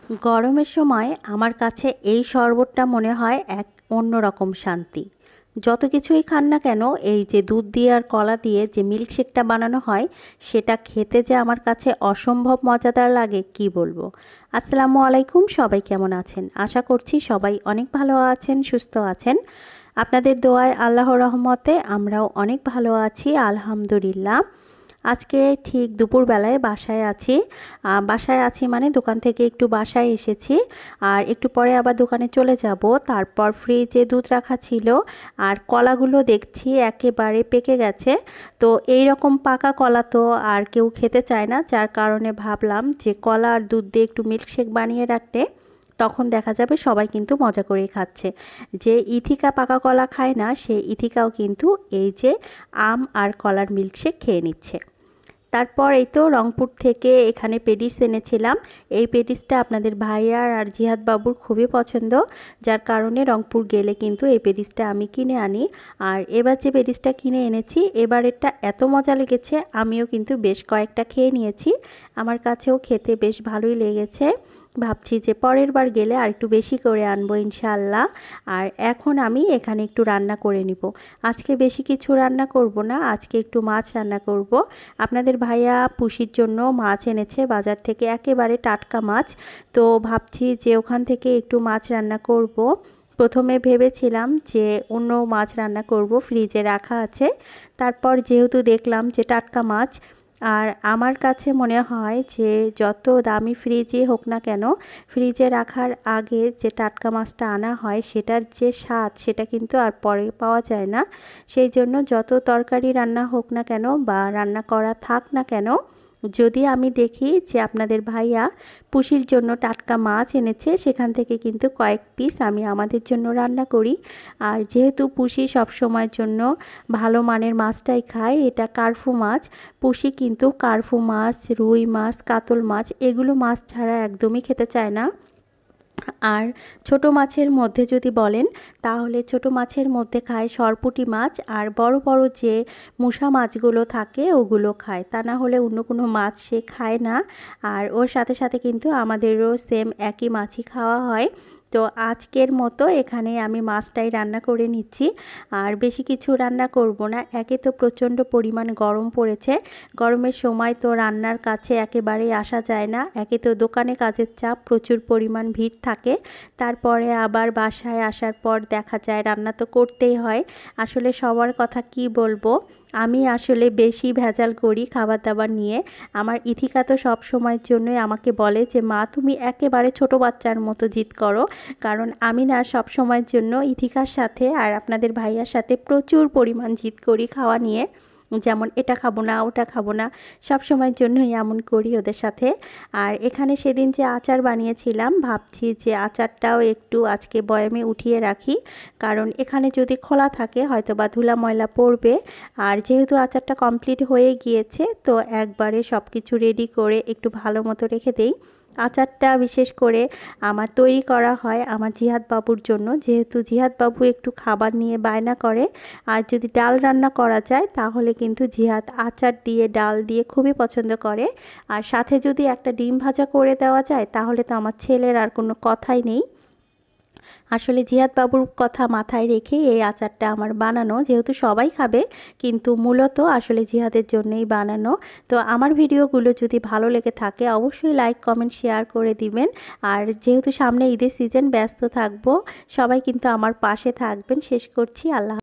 গরমের সময় আমার কাছে এই শরবতটা মনে হয় এক অন্যরকম শান্তি। যত কিছুই খান না কেন, এই যে দুধ দিয়ে আর কলা দিয়ে যে মিল্কশেকটা বানানো হয়, সেটা খেতে যে আমার কাছে অসম্ভব মজাদার লাগে কি বলবো। আসসালামু আলাইকুম, সবাই কেমন আছেন? আশা করছি সবাই অনেক ভালো আছেন, সুস্থ আছেন। আপনাদের দোয়ায় আল্লাহর রহমতে আমরাও অনেক ভালো আছি, আলহামদুলিল্লাহ। আজকে ঠিক দুপুরবেলায় বাসায় আছি মানে দোকান থেকে একটু বাসায় এসেছি, আর একটু পরে আবার দোকানে চলে যাব। তারপর ফ্রিজে দুধ রাখা ছিল, আর কলাগুলো দেখছি একেবারে পেকে গেছে। তো এই রকম পাকা কলা তো আর কেউ খেতে চায় না, যার কারণে ভাবলাম যে কলা আর দুধ দিয়ে একটু মিল্কশেক বানিয়ে রাখতে তখন দেখা যাবে সবাই কিন্তু মজা করেই খাচ্ছে। যে ইথিকা পাকা কলা খায় না, সে ইথিকাও কিন্তু এই যে আম আর কলার মিল্কশেক খেয়ে নিচ্ছে। তারপর এই তো রংপুর থেকে এখানে পেটিস এনেছিলাম। এই পেটিসটা আপনাদের ভাইয়ার আর জিহাদ বাবুর খুবই পছন্দ, যার কারণে রংপুর গেলে কিন্তু এই পেটিসটা আমি কিনে আনি। আর এবার যে পেটিসটা কিনে এনেছি, এবারেরটা এত মজা লেগেছে, আমিও কিন্তু বেশ কয়েকটা খেয়ে নিয়েছি। আমার কাছেও খেতে বেশ ভালোই লেগেছে। ভাবছি যে পরের বার গেলে আর একটু বেশি করে আনবো ইনশাআল্লাহ। আর এখন আমি এখানে একটু রান্না করে নিব। আজকে বেশি কিছু রান্না করব না, আজকে একটু মাছ রান্না করব। আপনাদের ভাইয়া পুষির জন্য মাছ এনেছে বাজার থেকে, একেবারে টাটকা মাছ। তো ভাবছি যে ওখান থেকে একটু মাছ রান্না করব। প্রথমে ভেবেছিলাম যে অন্য মাছ রান্না করব, ফ্রিজে রাখা আছে। তারপর যেহেতু দেখলাম যে টাটকা মাছ, আর আমার কাছে মনে হয় যে যত দামি ফ্রিজই হোক না কেন, ফ্রিজে রাখার আগে যে টাটকা মাছটা আনা হয় সেটার যে স্বাদ, সেটা কিন্তু আর পরে পাওয়া যায় না। সেই জন্য যত তরকারি রান্না হোক না কেন বা রান্না করা থাক না কেন, যদি আমি দেখি যে আপনাদের ভাইয়া পুষির জন্য টাটকা মাছ এনেছে, সেখান থেকে কিন্তু কয়েক পিস আমি আমাদের জন্য রান্না করি। আর যেহেতু পুষি সবসময়ের জন্য ভালো মানের মাছটাই খায়, এটা কার্ফু মাছ। পুষি কিন্তু কার্ফু মাছ, রুই মাছ, কাতল মাছ, এগুলো মাছ ছাড়া একদমই খেতে চায় না। আর ছোট মাছের মধ্যে যদি বলেন, তাহলে ছোট মাছের মধ্যে খায় সরপুঁটি মাছ, আর বড় বড় যে মুসা মাছগুলো থাকে ওগুলো খায়, তা না হলে অন্য কোনো মাছ সে খায় না। আর ওর সাথে সাথে কিন্তু আমাদেরও সেম একই মাছই খাওয়া হয়। তো আজকের মতো এখানে আমি মাছটাই রান্না করে নিচ্ছি, আর বেশি কিছু রান্না করব না। একে তো প্রচণ্ড পরিমাণ গরম পড়েছে, গরমের সময় তো রান্নার কাছে একেবারেই আসা যায় না। একে তো দোকানে কাজের চাপ, প্রচুর পরিমাণ ভিড় থাকে, তারপরে আবার বাসায় আসার পর দেখা যায় রান্না তো করতেই হয়। আসলে সবার কথা কি বলবো, আমি আসলে বেশি ভেজাল করি খাবার দাবার নিয়ে। আমার ইথিকা তো সব সময়ের জন্যই আমাকে বলে যে মা তুমি একেবারে ছোট বাচ্চার মতো জিদ করো, কারণ আমি না সব সময়ের জন্য ইথিকার সাথে আর আপনাদের ভাইয়ার সাথে প্রচুর পরিমাণ জিদ করি খাওয়া নিয়ে। যেমন এটা খাবো না, ওটা খাবো না, সব সময়ের জন্যই এমন করি ওদের সাথে। আর এখানে সেদিন যে আচার বানিয়েছিলাম, ভাবছি যে আচারটাও একটু আজকে বয়ামে উঠিয়ে রাখি, কারণ এখানে যদি খোলা থাকে হয়তো বা ধুলা ময়লা পড়বে। আর যেহেতু আচারটা কমপ্লিট হয়ে গিয়েছে, তো একবারে সব কিছু রেডি করে একটু ভালো মতো রেখে দেই। আচারটা বিশেষ করে আমার তৈরি করা হয় আমার জিহাদ বাবুর জন্য, যেহেতু জিহাদ বাবু একটু খাবার নিয়ে বায়না করে। আর যদি ডাল রান্না করা যায় তাহলে কিন্তু জিহাদ আচার দিয়ে ডাল দিয়ে খুবই পছন্দ করে। আর সাথে যদি একটা ডিম ভাজা করে দেওয়া যায় তাহলে তো আমার ছেলের আর কোনো কথাই নেই। আসলে জিহাদ বাবুর কথা মাথায় রেখে এই আচারটা আমার বানানো, যেহেতু সবাই খাবে, কিন্তু মূলত আসলে জিহাদের জন্যই বানানো। তো আমার ভিডিওগুলো যদি ভালো লেগে থাকে অবশ্যই লাইক কমেন্ট শেয়ার করে দিবেন। আর যেহেতু সামনে ঈদের সিজন, ব্যস্ত থাকবো, সবাই কিন্তু আমার পাশে থাকবেন। শেষ করছি, আল্লাহ।